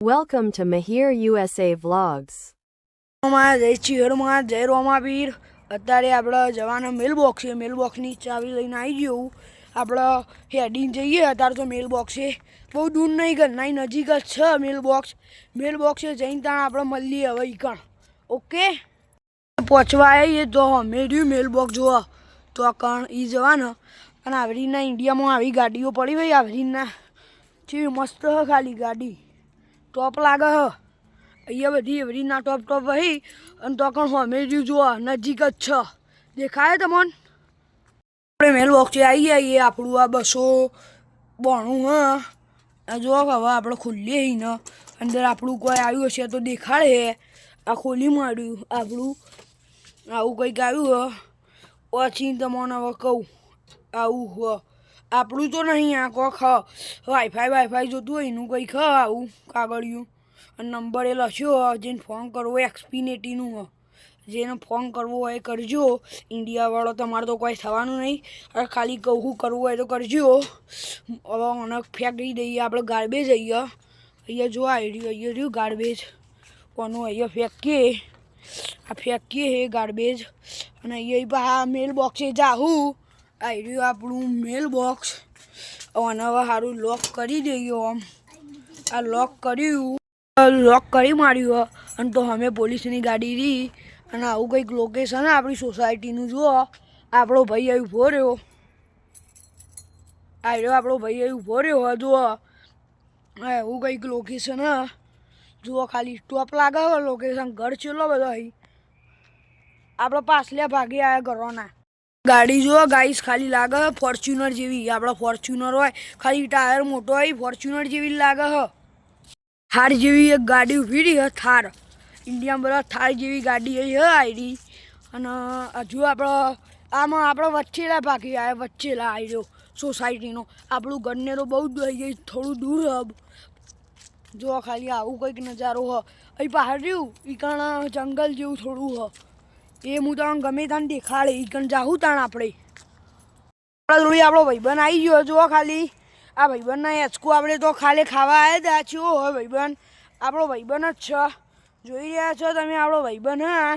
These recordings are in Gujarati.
Welcome to Mahir USA Vlogs. જય રોમાવીર અત્યારે આપણે જવાના મેલબોક્સ છે. મેલબોક્સની ચાવી લઈને આવી ગયું. આપણે હેડીને જઈએ. અત્યારે તો મેલબોક્સ છે બહુ દૂર નહીં, ઘરના નજીક જ છે મેલબોક્સ. મેલબોક્સે જઈને ત્યાં આપણે મળીએ હવે ઈકણ. ઓકે, પહોંચવા આવીએ તો અમે રહ્યું મેલબોક્સ જોવા તો કણ એ જવાના. અને આવી રીતના ઇન્ડિયામાં આવી ગાડીઓ પડી હોય, આવી રીતના કેવી મસ્ત હ ખાલી ગાડી, ટોપ લાગે હ. અહીંયા બધી એવી રીતના ટોપ વહી અને તો પણ હોમેર્યું જોવા નજીક જ છે. દેખાય તમને? આપણે મેલ બોક્સે આવી આવીએ. આપણું આ 292 હ જો હવે આપણે ખોલીએ ને અંદર આપણું કોઈ આવ્યું હશે તો દેખાડે. આ ખોલી માંડ્યું આપણું આવું કંઈક આવ્યું હ. પછી તમને હવે કહું આવું હ આપણું તો નહીં. આ કોક વાઈફાઈ જોતું હોય એનું કંઈક હ આવું કાગળિયું. નંબર એ લખ્યો જેને ફોન કરવો હોય એક્સપીનેટીનું હ. જેને ફોન કરવો હોય કરજો. ઇન્ડિયાવાળો તમારે તો કોઈ થવાનું નહીં. ખાલી કહું કરવું હોય તો કરજો. હવે મને ફેંકી દઈએ આપણે ગાર્બેજ. અહીંયા જો આવી રહ્યું, અહીંયા રહ્યું ગાર્બેજ. કોનું અહીંયા ફેંકીએ, આ ફેંકીએ હે ગાર્બેજ. અને અહીંયા હા મેલ બોક્સે જાઉં. આવી રહ્યું આપણું મેલ બોક્સ. અને હવે સારું લોક કરી દઈએ. આમ આ લોક કર્યું, લોક કરી માર્યું અને તો અમે પોલીસની ગાડી રહી. અને આવું કંઈક લોકેશન આપણી સોસાયટીનું જુઓ. આપણો ભાઈ અહીં ઊભો રહ્યો. આવ્યો આપણો ભાઈ અહીં ઊભો રહ્યો જુઓ. એવું કંઈક લોકેશન હ જુઓ. ખાલી સ્ટોપ લાગે હવે લોકેશન. ઘર ચેલો બધો અહીં આપણે પાછલે ભાગે આવ્યા ઘરોના. ગાડી જુઓ ગાઈસ, ખાલી લાગે ફોર્ચ્યુનર જેવી. આપણો ફોર્ચ્યુનર હોય ખાલી ટાયર મોટો હોય ફોર્ચ્યુનર જેવી લાગે હ. થાર જેવી એક ગાડી ઊભી રહી હ. થાર ઇન્ડિયામાં બધા થાર જેવી ગાડી અહીં હ આવી. અને હજુ આમાં આપણે વચ્ચેલા ભાગી આવ્યા. વચ્ચેલા આવી રહ્યો સોસાયટીનો. આપણું ઘરને તો બહુ જ થઈ થોડું દૂર હ. જો ખાલી આવું કંઈક નજારો હ. અહીં બહાર રહ્યું ઈકણ જંગલ જેવું થોડું હ. એ હું તમને ગમે ત્યાં દેખાડે. ઈકણ જાઉં તાણ આપણે જોડે આપણો ભાઈબંધ આવી ગયો. જો ખાલી આ ભાઈબંધના હેચકું આપણે તો ખાલી ખાવા આવ્યા હતા. ચેવો હોય ભાઈબંધ? આપણો ભાઈબંધ જ છે. જોઈ રહ્યા છો તમે આપણો ભાઈબંધ. હા,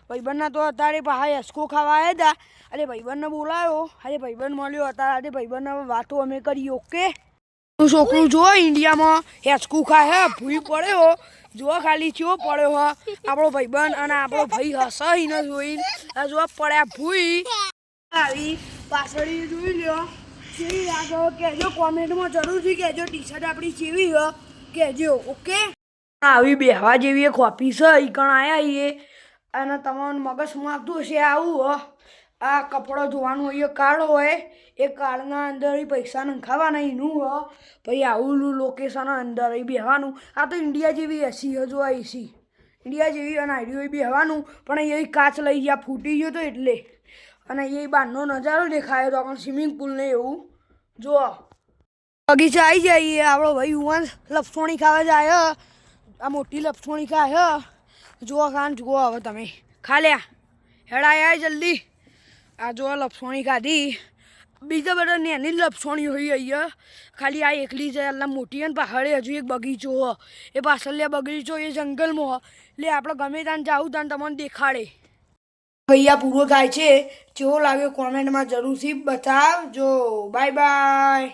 ભાઈબંધના તો અત્યારે પાછા હેચકો ખાવા આવ્યા હતા. અરે ભાઈબંધને બોલાયો. અરે ભાઈબંધ મળ્યો અત્યારે. ભાઈબંધને વાતો અમે કરી. ઓકે, છોકરું જો ઇન્ડિયામાં હેચકું ખાય હે. ભૂઈ પડ્યો જો ખાલી ચેવો પડ્યો હ આપણો ભાઈબંધ. અને આપણો ભાઈ હશે એને જોઈને જો પડ્યા ભૂઈ આવી પાછળ જોઈ લ્યો. કેવી લાગે કહેજો કોમેન્ટમાં જરૂરથી કહેજો. ટી શર્ટ આપણી કેવી હ કહેજો. ઓકે, આવી બેહવા જેવી એક ઓફિસ હ. ઈકણ આવ્યા એ અને તમારું મગજમાં આવતું હશે આવું હ. આ કપડો ધોવાનું હોય કાર્ડ હોય. એ કાર્ડના અંદર પૈસા નખાવાના એનું હ. પછી આવું લોકેશન અંદર અહીં બેહવાનું. આ તો ઇન્ડિયા જેવી એસી હ. જો આ એસી ઇન્ડિયા જેવી. અને આઈડિયો બેહવાનું પણ અહીં કાચ લઈ ગયા ફૂટી ગયો તો એટલે. અને એ બહારનો નજારો દેખાયો તો પણ સ્વિમિંગ પુલ ને એવું જો. બગીચા આવી જઈએ. આપણો ભાઈ ઉવાન લપસોણી ખાવા જાય. આ મોટી લપસોણી ખાય જુઓ. ખાન જુઓ હવે તમે ખાલ્યા હેડાયા જલ્દી. આ જો લપસોણી ખાધી. બીજા બધા નાની લપસોણી હોય અહીંયા. ખાલી આ એકલી જ એટલે મોટી અને પાછળ હજુ એક બગીચો હ. એ પાછળ બગીચો એ જંગલમાં હ. એટલે આપણે ગમે ત્યાં જાવું ત્યાં તમને દેખાડે. ભૈયા પૂરો થાય છે. કેવો લાગ્યો કોમેન્ટમાં જરૂરથી બતાવજો. Bye bye.